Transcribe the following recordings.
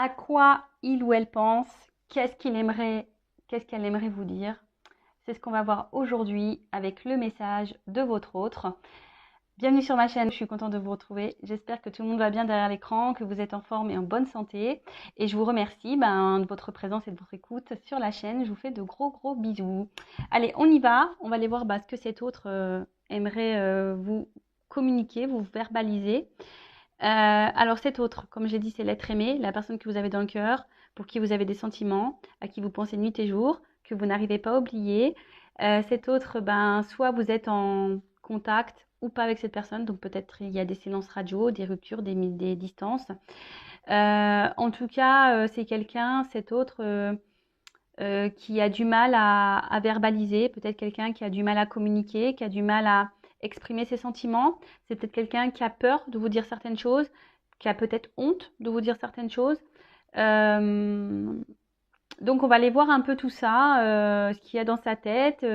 à quoi il ou elle pense, qu'est-ce qu'elle aimerait vous dire. C'est ce qu'on va voir aujourd'hui avec le message de votre autre. Bienvenue sur ma chaîne, je suis contente de vous retrouver. J'espère que tout le monde va bien derrière l'écran, que vous êtes en forme et en bonne santé. Et je vous remercie de votre présence et de votre écoute sur la chaîne. Je vous fais de gros bisous. Allez, on y va. On va aller voir ce que cet autre aimerait vous communiquer, vous verbaliser. Alors cet autre, comme j'ai dit, c'est l'être aimé, la personne que vous avez dans le cœur, pour qui vous avez des sentiments, à qui vous pensez nuit et jour, que vous n'arrivez pas à oublier. Cet autre, soit vous êtes en contact ou pas avec cette personne, donc peut-être il y a des silences radio, des ruptures, des distances. En tout cas, c'est quelqu'un, cet autre, qui a du mal à verbaliser, peut-être quelqu'un qui a du mal à communiquer, qui a du mal à exprimer ses sentiments. C'est peut-être quelqu'un qui a peur de vous dire certaines choses, qui a peut-être honte de vous dire certaines choses. Euh, donc on va aller voir un peu tout ça, ce qu'il y a dans sa tête,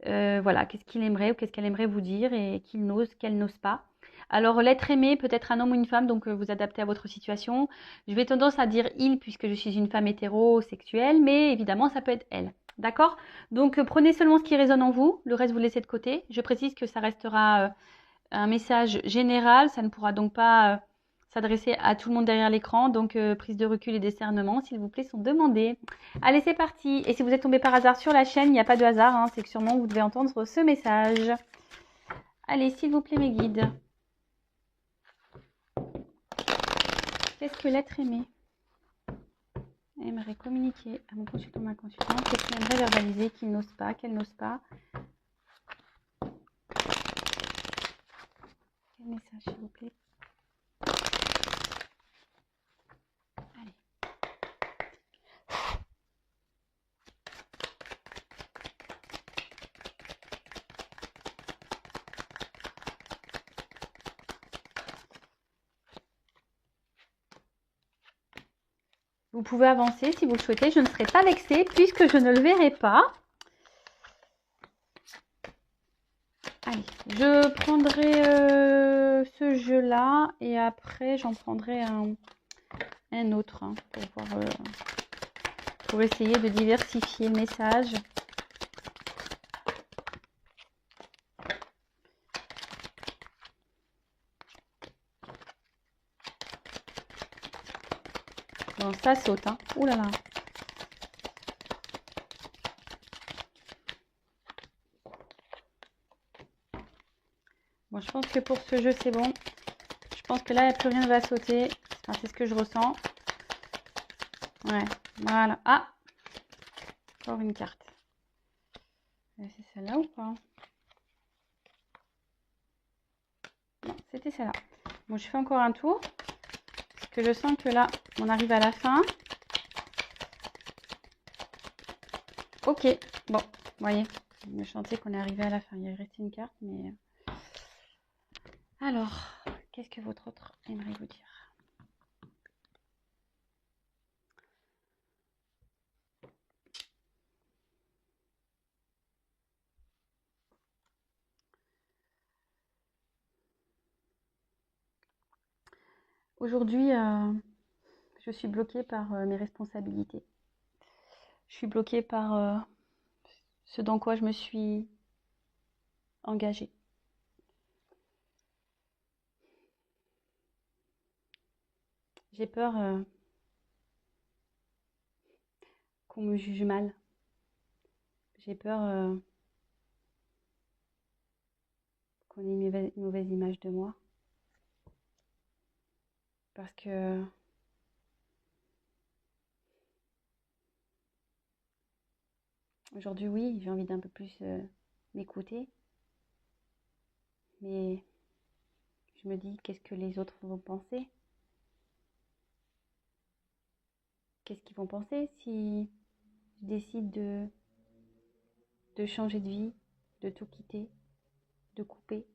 voilà, qu'est-ce qu'il aimerait ou qu'est-ce qu'elle aimerait vous dire et qu'il n'ose, qu'elle n'ose pas. Alors l'être aimé peut être un homme ou une femme, donc vous adaptez à votre situation. Je vais tendance à dire il puisque je suis une femme hétérosexuelle, mais évidemment ça peut être elle. D'accord? Donc prenez seulement ce qui résonne en vous, le reste vous laissez de côté. Je précise que ça restera un message général, ça ne pourra donc pas s'adresser à tout le monde derrière l'écran, donc prise de recul et discernement, s'il vous plaît, sont demandés. Allez, c'est parti. Et si vous êtes tombé par hasard sur la chaîne, il n'y a pas de hasard, hein, c'est que sûrement vous devez entendre ce message. Allez, s'il vous plaît, mes guides. Qu'est-ce que l'être aimé aimerait communiquer à mon consultant, ma consultante? Qu'est-ce qu'il aimerait verbaliser, qu'il n'ose pas, qu'elle n'ose pas? Quel message, s'il vous plaît? Allez. Vous pouvez avancer si vous le souhaitez. Je ne serai pas vexée puisque je ne le verrai pas. Allez, je prendrai ce jeu-là et après j'en prendrai un autre pour essayer de diversifier le message. Bon, ça saute, hein. Ouh là là. Bon, je pense que pour ce jeu, c'est bon. Je pense que là, plus rien ne va sauter. Enfin, c'est ce que je ressens. Ouais, voilà. Ah! Encore une carte. C'est celle-là ou pas? Non, c'était celle-là. Bon, je fais encore un tour. Parce que je sens que là, on arrive à la fin. Ok, bon, vous voyez, je sentais qu'on est arrivé à la fin. Il restait une carte, mais... Alors, qu'est-ce que votre autre aimerait vous dire? Aujourd'hui, je suis bloquée par mes responsabilités. Je suis bloquée par ce dans quoi je me suis engagée. J'ai peur qu'on me juge mal. J'ai peur qu'on ait une mauvaise image de moi. Parce que aujourd'hui, oui, j'ai envie d'un peu plus m'écouter. Mais je me dis, qu'est-ce que les autres vont penser? Qu'est-ce qu'ils vont penser si je décide de changer de vie, de tout quitter, de couper?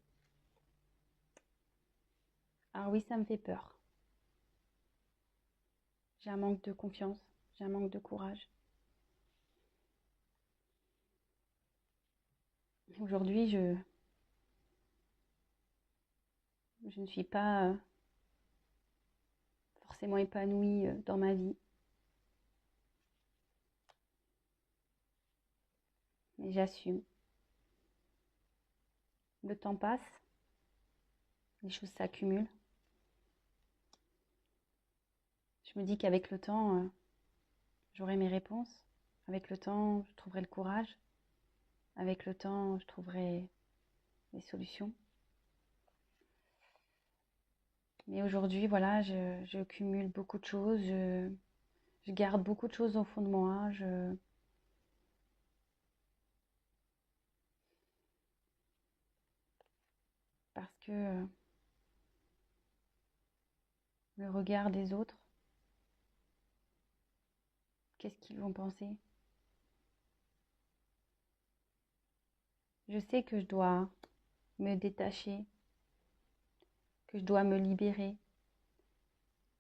Alors oui, ça me fait peur. J'ai un manque de confiance, j'ai un manque de courage. Aujourd'hui, je ne suis pas forcément épanouie dans ma vie. Mais j'assume. Le temps passe, les choses s'accumulent. Je me dis qu'avec le temps, j'aurai mes réponses. Avec le temps, je trouverai le courage. Avec le temps, je trouverai les solutions. Mais aujourd'hui, voilà, je cumule beaucoup de choses. Je garde beaucoup de choses au fond de moi. Parce que le regard des autres, qu'est-ce qu'ils vont penser? Je sais que je dois me détacher, que je dois me libérer,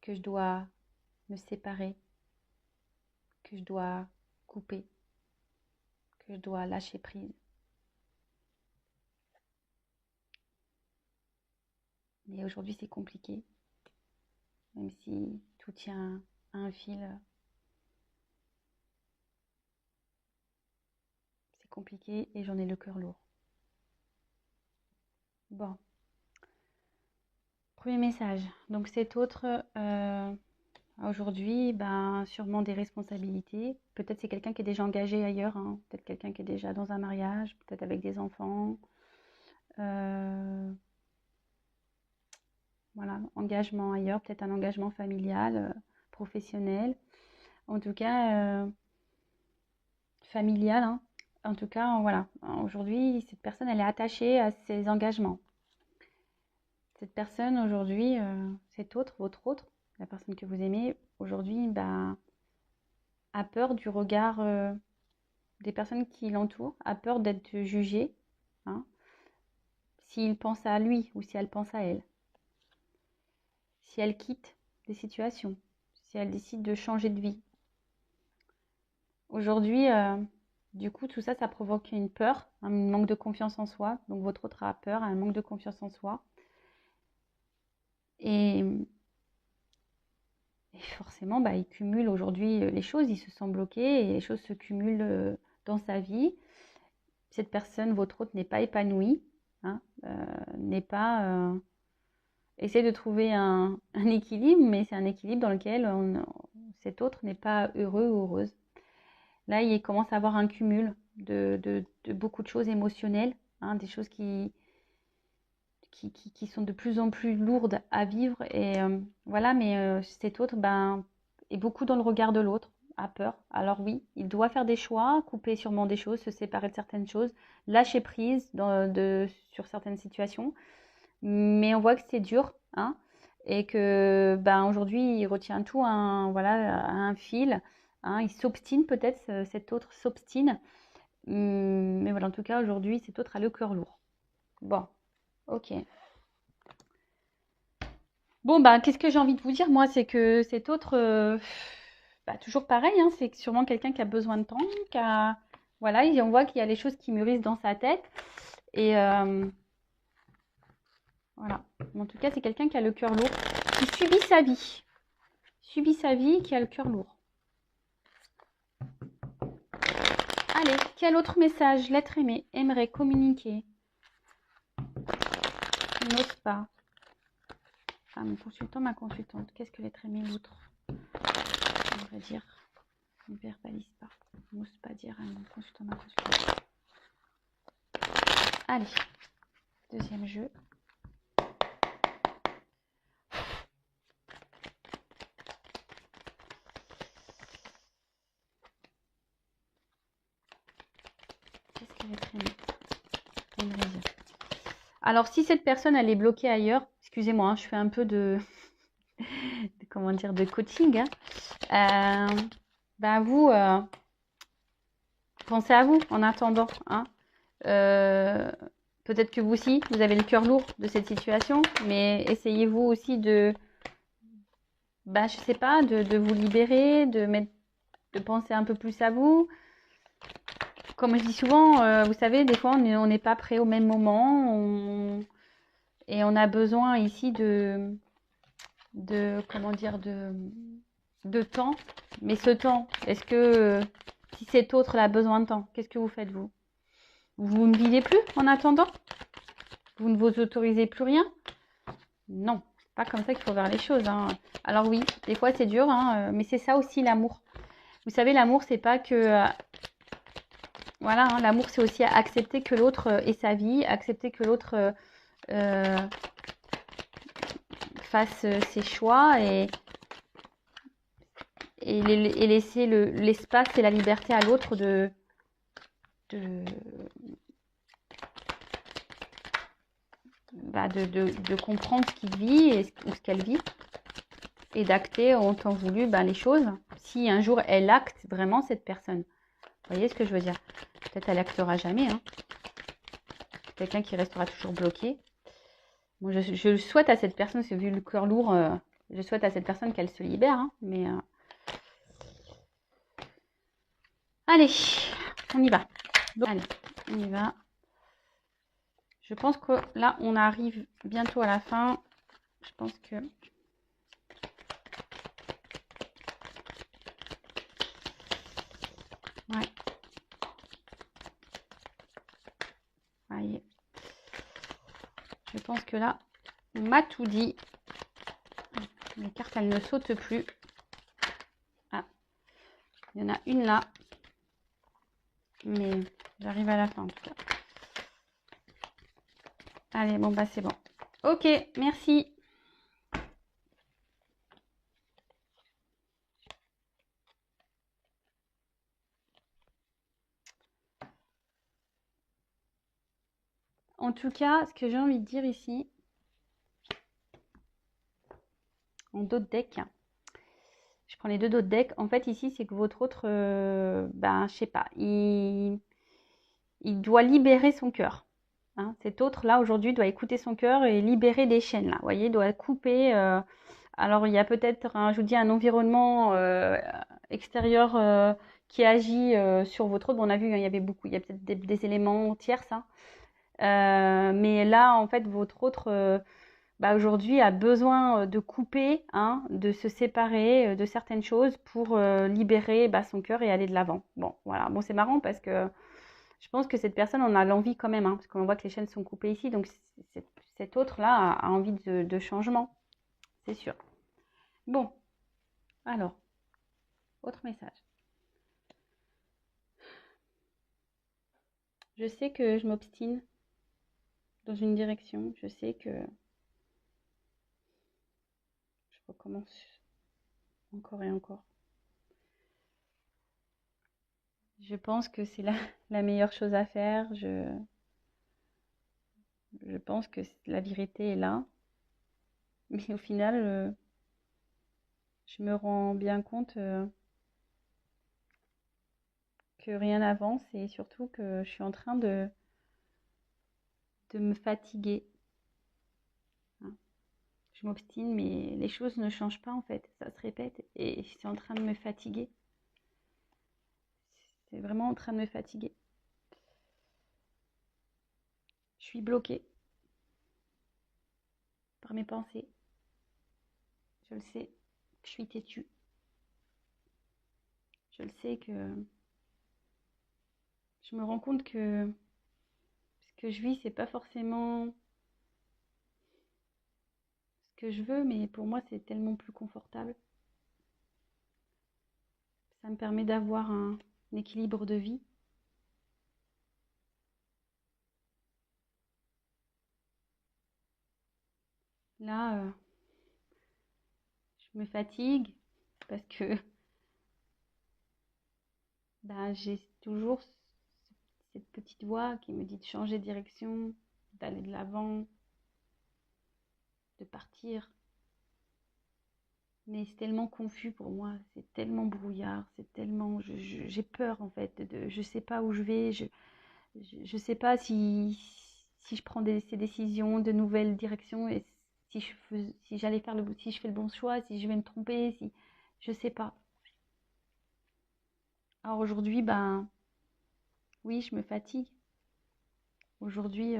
que je dois me séparer, que je dois couper, que je dois lâcher prise. Mais aujourd'hui, c'est compliqué, même si tout tient à un fil. C'est compliqué et j'en ai le cœur lourd. Bon. Premier message. Donc cet autre, aujourd'hui, sûrement des responsabilités. Peut-être c'est quelqu'un qui est déjà engagé ailleurs, hein. Peut-être quelqu'un qui est déjà dans un mariage, peut-être avec des enfants. Voilà, engagement ailleurs, peut-être un engagement familial, professionnel. En tout cas, familial, hein. En tout cas, voilà. Aujourd'hui, cette personne, elle est attachée à ses engagements. Cette personne, aujourd'hui, cet autre, votre autre, la personne que vous aimez, aujourd'hui, a peur du regard des personnes qui l'entourent, a peur d'être jugée, hein, s'il pense à lui ou si elle pense à elle. Si elle quitte des situations, si elle décide de changer de vie. Aujourd'hui, du coup, tout ça, ça provoque une peur, un manque de confiance en soi. Donc, votre autre a peur, un manque de confiance en soi. Et forcément, il cumule aujourd'hui les choses, il se sent bloqué et les choses se cumulent dans sa vie. Cette personne, votre autre, n'est pas épanouie, hein, n'est pas... essaie de trouver un équilibre, mais c'est un équilibre dans lequel cet autre n'est pas heureux ou heureuse. Là, il commence à avoir un cumul de beaucoup de choses émotionnelles, hein, des choses qui sont de plus en plus lourdes à vivre. Et voilà, mais cet autre est beaucoup dans le regard de l'autre, a peur. Alors oui, il doit faire des choix, couper sûrement des choses, se séparer de certaines choses, lâcher prise sur certaines situations. Mais on voit que c'est dur, hein, et que aujourd'hui, il retient tout à un fil. Hein, il s'obstine peut-être, cet autre s'obstine. Mais voilà, en tout cas, aujourd'hui, cet autre a le cœur lourd. Bon, ok. Bon, qu'est-ce que j'ai envie de vous dire, moi, c'est que cet autre, toujours pareil, hein, c'est sûrement quelqu'un qui a besoin de temps, voilà, on voit qu'il y a les choses qui mûrissent dans sa tête. Et voilà. En tout cas, c'est quelqu'un qui a le cœur lourd, qui subit sa vie, qui a le cœur lourd. Allez, quel autre message l'être aimé aimerait communiquer? Il n'ose pas. Mon consultant, ma consultante, qu'est-ce que l'être aimé, l'autre, on va dire, ne verbalise pas, n'ose pas dire à mon consultant, ma consultante. Allez, deuxième jeu. Qu'est-ce que l'être aimé aimerait dire? Alors, si cette personne, elle est bloquée ailleurs, excusez-moi, hein, je fais un peu de coaching, hein. Vous, pensez à vous en attendant, hein. Peut-être que vous aussi, vous avez le cœur lourd de cette situation, mais essayez-vous aussi de, je sais pas, de vous libérer, de penser un peu plus à vous. Comme je dis souvent, vous savez, des fois, on n'est pas prêt au même moment, et on a besoin ici de comment dire, de temps. Mais ce temps, est-ce que si cet autre a besoin de temps, qu'est-ce que vous faites vous? Vous ne vivez plus en attendant? Vous ne vous autorisez plus rien? Non, c'est pas comme ça qu'il faut voir les choses, hein. Alors oui, des fois c'est dur, hein, mais c'est ça aussi l'amour. Vous savez, l'amour, c'est pas que... voilà, hein, l'amour, c'est aussi accepter que l'autre ait sa vie, accepter que l'autre fasse ses choix et laisser l'espace et la liberté à l'autre de comprendre ce qu'il vit ou ce qu'elle vit et d'acter en temps voulu les choses. Si un jour elle acte vraiment cette personne. Vous voyez ce que je veux dire? Peut-être elle actera jamais. Hein. Quelqu'un qui restera toujours bloqué. Bon, je souhaite à cette personne, c'est vu le cœur lourd, je souhaite à cette personne qu'elle se libère. Hein, mais allez, on y va. Donc, allez, on y va. Je pense que là, on arrive bientôt à la fin. Je pense que... ouais. Allez. Je pense que là, on m'a tout dit. Les cartes, elles ne sautent plus. Ah, il y en a une là. Mais j'arrive à la fin en tout cas. Allez, bon, c'est bon. Ok, merci. En tout cas, ce que j'ai envie de dire ici, en dos de deck, je prends les deux dos de deck. En fait, ici, c'est que votre autre, je sais pas, il doit libérer son cœur. Hein. Cet autre-là, aujourd'hui, doit écouter son cœur et libérer des chaînes, là. Vous voyez, il doit couper. Alors, il y a peut-être, je vous dis, un environnement extérieur qui agit sur votre autre. Bon, on a vu, hein, il y avait beaucoup, il y a peut-être des éléments tierces, hein. Mais là, en fait, votre autre, aujourd'hui, a besoin de couper, hein, de se séparer de certaines choses pour libérer son cœur et aller de l'avant. Bon, voilà. Bon, c'est marrant parce que je pense que cette personne, on a l'envie quand même, hein, parce qu'on voit que les chaînes sont coupées ici. Donc, cet autre-là a envie de changement, c'est sûr. Bon, alors, autre message. Je sais que je m'obstine dans une direction. Je sais que je recommence encore et encore. Je pense que c'est la meilleure chose à faire. Je pense que la vérité est là. Mais au final, je me rends bien compte que rien n'avance et surtout que je suis en train de me fatiguer. Hein. Je m'obstine, mais les choses ne changent pas en fait. Ça se répète et c'est en train de me fatiguer. C'est vraiment en train de me fatiguer. Je suis bloquée par mes pensées. Je le sais, je suis têtue. Je le sais que je me rends compte que ce que je vis, c'est pas forcément ce que je veux, mais pour moi, c'est tellement plus confortable. Ça me permet d'avoir un équilibre de vie. Là, je me fatigue parce que j'ai toujours cette petite voix qui me dit de changer de direction, d'aller de l'avant, de partir. Mais c'est tellement confus pour moi, c'est tellement brouillard, c'est tellement... j'ai peur en fait, je sais pas où je vais, je sais pas si je prends ces décisions de nouvelles directions et si j'allais faire si je fais le bon choix, si je vais me tromper, si je sais pas. Alors aujourd'hui, oui, je me fatigue. Aujourd'hui,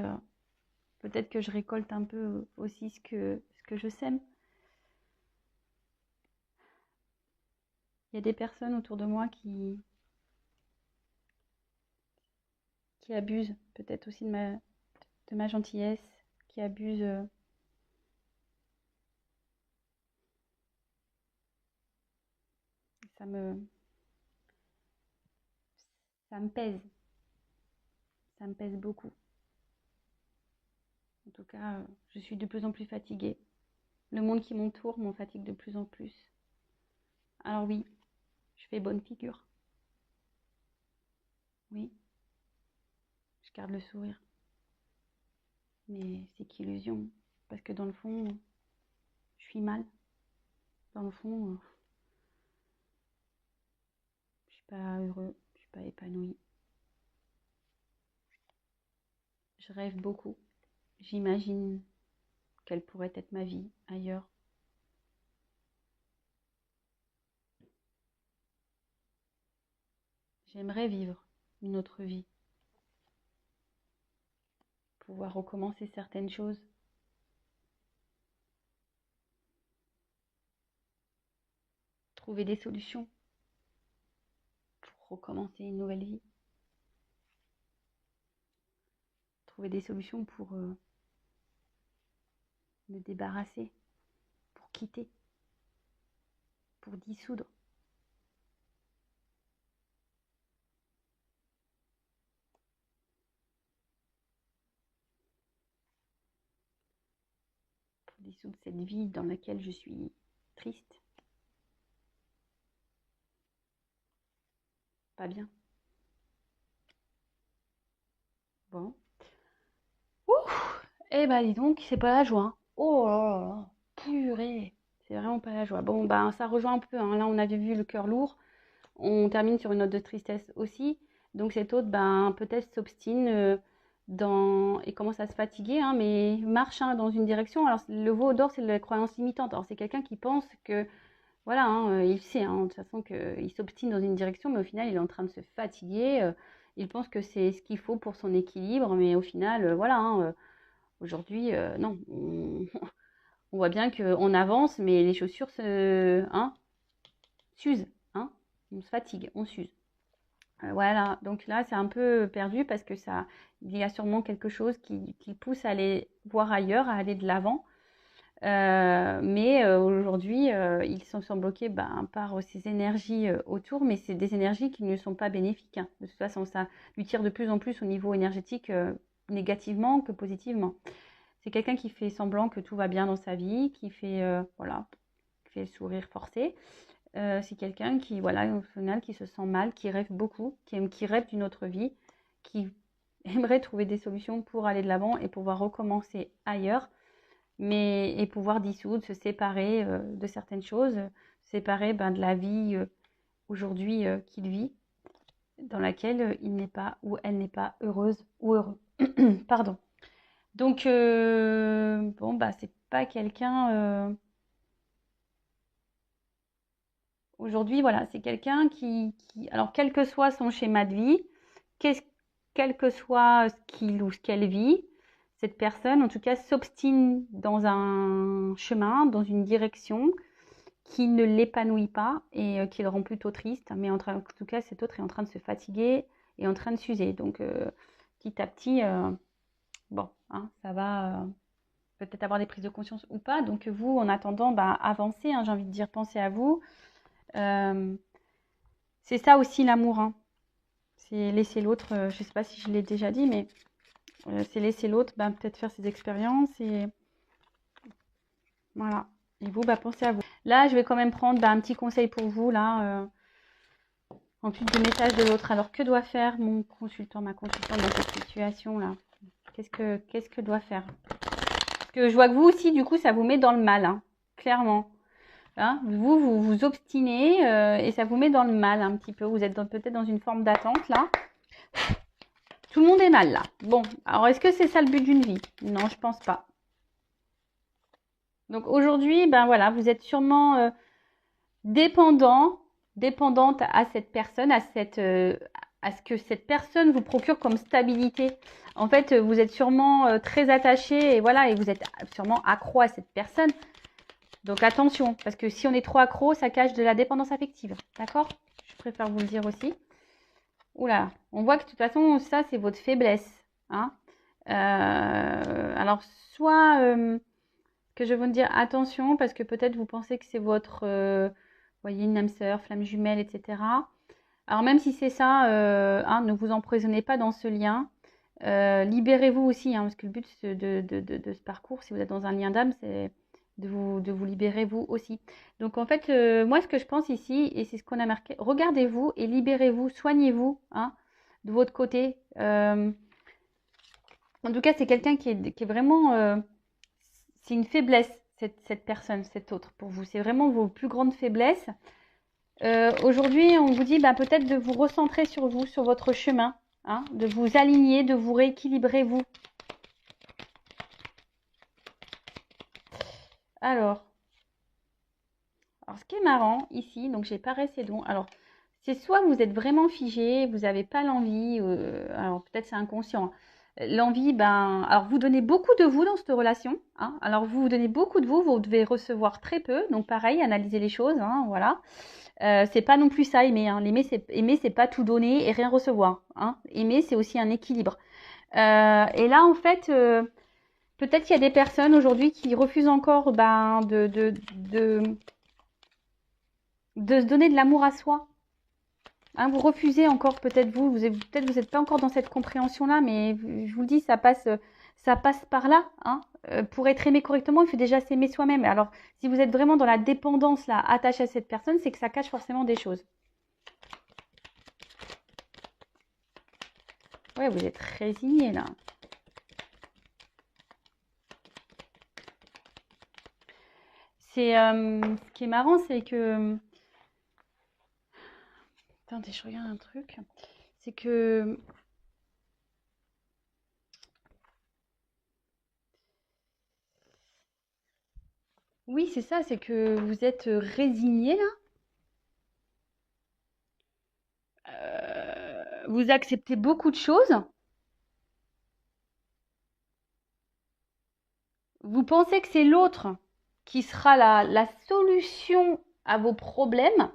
peut-être que je récolte un peu aussi ce que je sème. Il y a des personnes autour de moi qui abusent peut-être aussi de ma gentillesse, qui abusent. Ça me, ça me pèse. Ça me pèse beaucoup. En tout cas, je suis de plus en plus fatiguée. Le monde qui m'entoure m'en fatigue de plus en plus. Alors oui, je fais bonne figure. Oui, je garde le sourire. Mais c'est qu'illusion. Parce que dans le fond, je suis mal. Dans le fond, je suis pas heureux, je suis pas épanoui. Je rêve beaucoup. J'imagine quelle pourrait être ma vie ailleurs. J'aimerais vivre une autre vie. Pouvoir recommencer certaines choses. Trouver des solutions pour recommencer une nouvelle vie. Trouver des solutions pour me débarrasser, pour quitter, pour dissoudre. Pour dissoudre cette vie dans laquelle je suis triste. Pas bien. Bon. Ouh. Eh ben dis donc, c'est pas la joie. Hein. Oh là là là. Purée. C'est vraiment pas la joie. Bon, ben ça rejoint un peu. Hein. Là, on avait vu le cœur lourd. On termine sur une note de tristesse aussi. Donc cet autre, ben, peut-être s'obstine et commence à se fatiguer, hein, mais marche hein, dans une direction. Alors le veau d'or, c'est la croyance limitante. Alors c'est quelqu'un qui pense que, voilà, hein, il sait hein, de toute façon qu'il s'obstine dans une direction, mais au final, il est en train de se fatiguer. Il pense que c'est ce qu'il faut pour son équilibre, mais au final, voilà, hein, aujourd'hui, non. On voit bien qu'on avance, mais les chaussures s'usent. Hein, on se fatigue, on s'use. Voilà, donc là c'est un peu perdu parce que il y a sûrement quelque chose qui pousse à aller voir ailleurs, à aller de l'avant. Mais aujourd'hui, ils sont bloqués par ces énergies autour, mais c'est des énergies qui ne sont pas bénéfiques. Hein. De toute façon, ça lui tire de plus en plus au niveau énergétique, négativement que positivement. C'est quelqu'un qui fait semblant que tout va bien dans sa vie, qui fait, voilà, qui fait le sourire forcé. C'est quelqu'un qui, voilà, au final, qui se sent mal, qui rêve beaucoup, qui rêve d'une autre vie, qui aimerait trouver des solutions pour aller de l'avant et pouvoir recommencer ailleurs, et pouvoir dissoudre, se séparer de certaines choses, séparer de la vie aujourd'hui qu'il vit, dans laquelle il n'est pas ou elle n'est pas heureuse ou heureux. Pardon. Donc, bon, c'est pas quelqu'un... Aujourd'hui, voilà, c'est quelqu'un alors quel que soit son schéma de vie, quel que soit ce qu'il ou ce qu'elle vit, cette personne, en tout cas, s'obstine dans un chemin, dans une direction qui ne l'épanouit pas et qui le rend plutôt triste. Mais en tout cas, cet autre est en train de se fatiguer et en train de s'user. Donc, petit à petit, bon, hein, ça va peut-être avoir des prises de conscience ou pas. Donc, vous, en attendant, avancez, hein, j'ai envie de dire, pensez à vous. C'est ça aussi l'amour, hein. C'est laisser l'autre, je ne sais pas si je l'ai déjà dit, mais c'est laisser l'autre peut-être faire ses expériences et voilà. Et vous, pensez à vous. Là, je vais quand même prendre un petit conseil pour vous, là, en plus du message de l'autre. Alors, que doit faire mon consultant, ma consultante dans cette situation-là? Qu'est-ce que doit faire? Parce que je vois que vous aussi, du coup, ça vous met dans le mal, hein, clairement. Hein, vous vous obstinez et ça vous met dans le mal un petit peu. Vous êtes peut-être dans une forme d'attente là. Tout le monde est mal là. Bon, alors est-ce que c'est ça le but d'une vie? Non, je pense pas. Donc aujourd'hui, voilà, vous êtes sûrement dépendante à cette personne, à ce que cette personne vous procure comme stabilité. En fait, vous êtes sûrement très attaché et voilà, et vous êtes sûrement accro à cette personne. Donc attention, parce que si on est trop accro, ça cache de la dépendance affective. D'accord? Je préfère vous le dire aussi. Oula, on voit que de toute façon, ça, c'est votre faiblesse. Hein. Alors, soit que je veux dire attention, parce que peut-être vous pensez que c'est votre, voyez, une âme sœur, flamme jumelle, etc. Alors, même si c'est ça, hein, ne vous emprisonnez pas dans ce lien. Libérez-vous aussi, hein, parce que le but de ce parcours, si vous êtes dans un lien d'âme, c'est de vous libérer vous aussi. Donc en fait, moi ce que je pense ici, et c'est ce qu'on a marqué, regardez-vous et libérez-vous, soignez-vous hein, de votre côté. En tout cas, c'est quelqu'un qui est vraiment... c'est une faiblesse, cette personne, cette autre pour vous. C'est vraiment vos plus grandes faiblesses. Aujourd'hui, on vous dit bah, peut-être de vous recentrer sur vous, sur votre chemin. Hein, de vous aligner, de vous rééquilibrer vous. Alors, ce qui est marrant ici, donc j'ai pas c'est bon. Alors, c'est soit vous êtes vraiment figé, vous n'avez pas l'envie, alors peut-être c'est inconscient. L'envie, ben, alors vous donnez beaucoup de vous dans cette relation. Hein, alors vous donnez beaucoup de vous, vous devez recevoir très peu. Donc pareil, analysez les choses, hein, voilà. C'est pas non plus ça aimer. Hein. Aimer, c'est pas tout donner et rien recevoir. Hein. Aimer, c'est aussi un équilibre. Et là, en fait, peut-être qu'il y a des personnes aujourd'hui qui refusent encore ben, de se donner de l'amour à soi. Hein, vous refusez encore, peut-être vous n'êtes pas encore dans cette compréhension-là, mais je vous le dis, ça passe par là. Hein. Pour être aimé correctement, il faut déjà s'aimer soi-même. Alors, si vous êtes vraiment dans la dépendance, là, attaché à cette personne, c'est que ça cache forcément des choses. Ouais, vous êtes résigné, là. Ce qui est marrant, c'est que... Attendez, je regarde un truc. C'est que... Oui, c'est ça, c'est que vous êtes résigné, là. Vous acceptez beaucoup de choses. Vous pensez que c'est l'autre qui sera la solution à vos problèmes.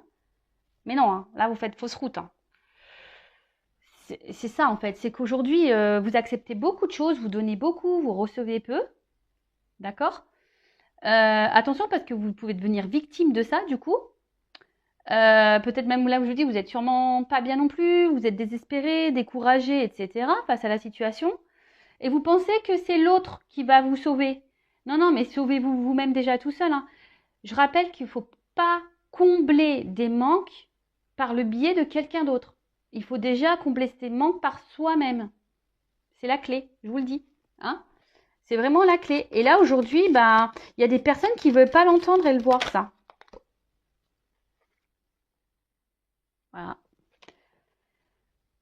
Mais non, hein, là, vous faites fausse route. Hein. C'est ça, en fait. C'est qu'aujourd'hui, vous acceptez beaucoup de choses, vous donnez beaucoup, vous recevez peu. D'accord attention, parce que vous pouvez devenir victime de ça, du coup. Peut-être même là où je dis, vous êtes sûrement pas bien non plus, vous êtes désespéré, découragé, etc. face à la situation. Et vous pensez que c'est l'autre qui va vous sauver. Non, non, mais sauvez-vous vous-même déjà tout seul. Hein. Je rappelle qu'il ne faut pas combler des manques par le biais de quelqu'un d'autre. Il faut déjà combler ces manques par soi-même. C'est la clé, je vous le dis. Hein. C'est vraiment la clé. Et là, aujourd'hui, ben, y a des personnes qui ne veulent pas l'entendre et le voir, ça. Voilà.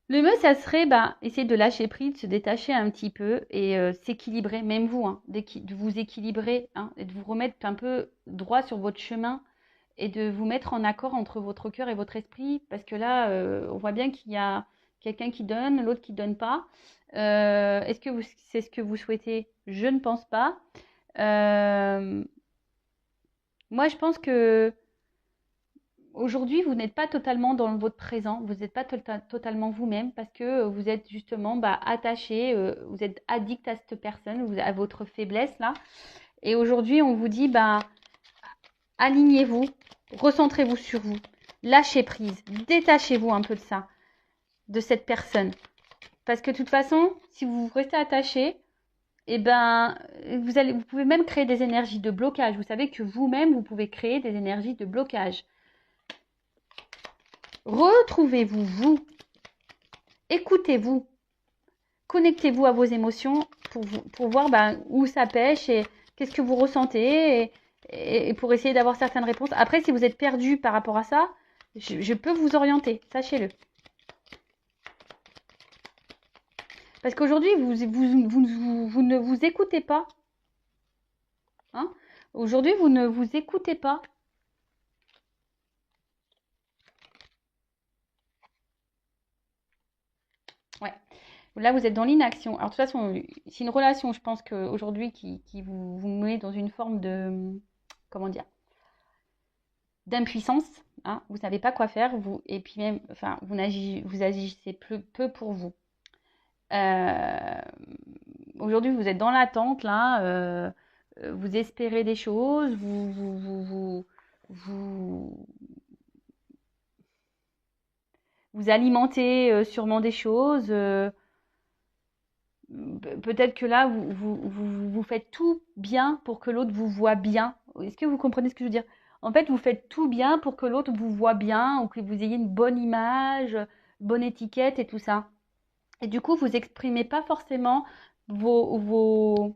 Le mieux, ça serait essayer de lâcher prise, de se détacher un petit peu et s'équilibrer, même vous, hein, de vous équilibrer hein, et de vous remettre un peu droit sur votre chemin et de vous mettre en accord entre votre cœur et votre esprit. Parce que là, on voit bien qu'il y a quelqu'un qui donne, l'autre qui ne donne pas. Est-ce que c'est ce que vous souhaitez? Je ne pense pas. Moi, je pense que aujourd'hui, vous n'êtes pas totalement dans votre présent, vous n'êtes pas totalement vous-même parce que vous êtes justement attaché, vous êtes addict à cette personne, à votre faiblesse là. Et aujourd'hui, on vous dit, alignez-vous, recentrez-vous sur vous, lâchez prise, détachez-vous un peu de ça, de cette personne. Parce que de toute façon, si vous restez attaché, vous pouvez même créer des énergies de blocage. Vous savez que vous-même, vous pouvez créer des énergies de blocage. Retrouvez-vous, vous. Écoutez-vous. Connectez-vous à vos émotions pour voir où ça pêche et qu'est-ce que vous ressentez et pour essayer d'avoir certaines réponses. Après, si vous êtes perdu par rapport à ça, je peux vous orienter, sachez-le. Parce qu'aujourd'hui, vous ne vous écoutez pas. Hein? Aujourd'hui, vous ne vous écoutez pas. Ouais. Là, vous êtes dans l'inaction. Alors, de toute façon, c'est une relation, je pense qu'aujourd'hui, qui vous met dans une forme de... Comment dire? d'impuissance, hein, vous savez pas quoi faire, vous, et puis même, enfin, vous agissez peu pour vous. Aujourd'hui, vous êtes dans l'attente, là, vous espérez des choses, vous, vous alimentez sûrement des choses. Peut-être que là, vous faites tout bien pour que l'autre vous voit bien. Est-ce que vous comprenez ce que je veux dire? En fait, vous faites tout bien pour que l'autre vous voit bien ou que vous ayez une bonne image, bonne étiquette et tout ça. Et du coup, vous exprimez pas forcément vraiment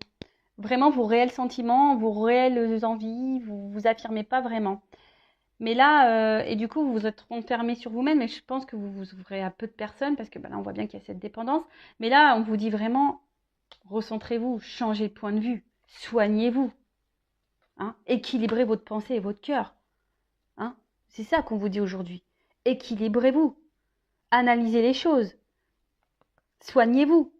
vos réels sentiments, vos réelles envies, vous affirmez pas vraiment. Mais là, et du coup, vous vous êtes renfermé sur vous-même, et je pense que vous vous ouvrez à peu de personnes, parce que là, on voit bien qu'il y a cette dépendance. Mais là, on vous dit vraiment, recentrez-vous, changez de point de vue, soignez-vous, hein, équilibrez votre pensée et votre cœur. Hein. C'est ça qu'on vous dit aujourd'hui. Équilibrez-vous, analysez les choses, soignez-vous.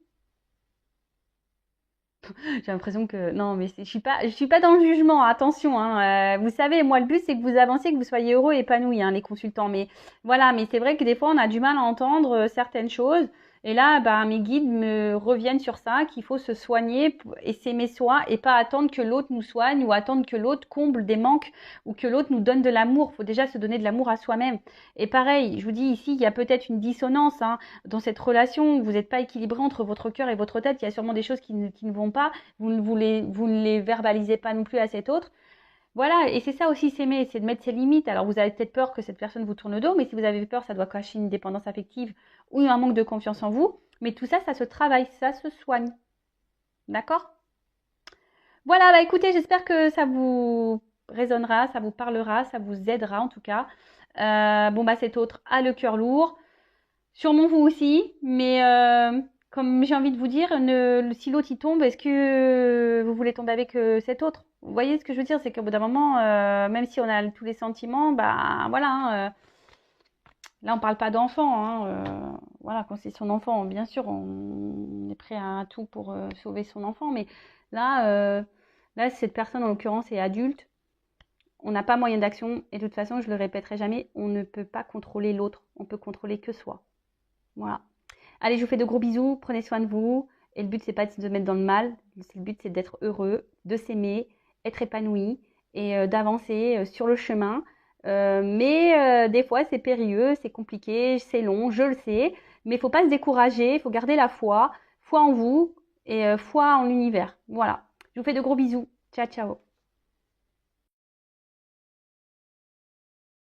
J'ai l'impression que non, mais je suis pas dans le jugement. Attention, hein, vous savez, moi le but c'est que vous avanciez, que vous soyez heureux et épanouis, hein, les consultants. Mais voilà, mais c'est vrai que des fois on a du mal à entendre certaines choses. Et là, bah, mes guides me reviennent sur ça, qu'il faut se soigner et s'aimer soi et pas attendre que l'autre nous soigne ou attendre que l'autre comble des manques ou que l'autre nous donne de l'amour. Il faut déjà se donner de l'amour à soi-même. Et pareil, je vous dis ici, il y a peut-être une dissonance, hein, dans cette relation où vous n'êtes pas équilibré entre votre cœur et votre tête. Il y a sûrement des choses qui ne vont pas. Vous ne les verbalisez pas non plus à cet autre. Voilà, et c'est ça aussi s'aimer, c'est de mettre ses limites. Alors vous avez peut-être peur que cette personne vous tourne le dos, mais si vous avez peur, ça doit cacher une dépendance affective ou un manque de confiance en vous. Mais tout ça, ça se travaille, ça se soigne. D'accord? Voilà, bah écoutez, j'espère que ça vous résonnera, ça vous parlera, ça vous aidera en tout cas. Bon bah cet autre a le cœur lourd. Sûrement vous aussi, mais comme j'ai envie de vous dire, si l'autre y tombe, est-ce que vous voulez tomber avec cet autre? Vous voyez ce que je veux dire, c'est qu'au bout d'un moment, même si on a tous les sentiments, bah voilà, hein, là on parle pas d'enfant, hein, voilà, quand c'est son enfant, bien sûr, on est prêt à tout pour sauver son enfant, mais là, là cette personne en l'occurrence est adulte, on n'a pas moyen d'action, et de toute façon, je le répéterai jamais, on ne peut pas contrôler l'autre, on peut contrôler que soi. Voilà. Allez, je vous fais de gros bisous, prenez soin de vous. Et le but, c'est pas de se mettre dans le mal. Le but, c'est d'être heureux, de s'aimer, être épanoui et d'avancer sur le chemin. Mais des fois, c'est périlleux, c'est compliqué, c'est long, je le sais. Mais il ne faut pas se décourager, il faut garder la foi. Foi en vous et foi en l'univers. Voilà. Je vous fais de gros bisous. Ciao, ciao.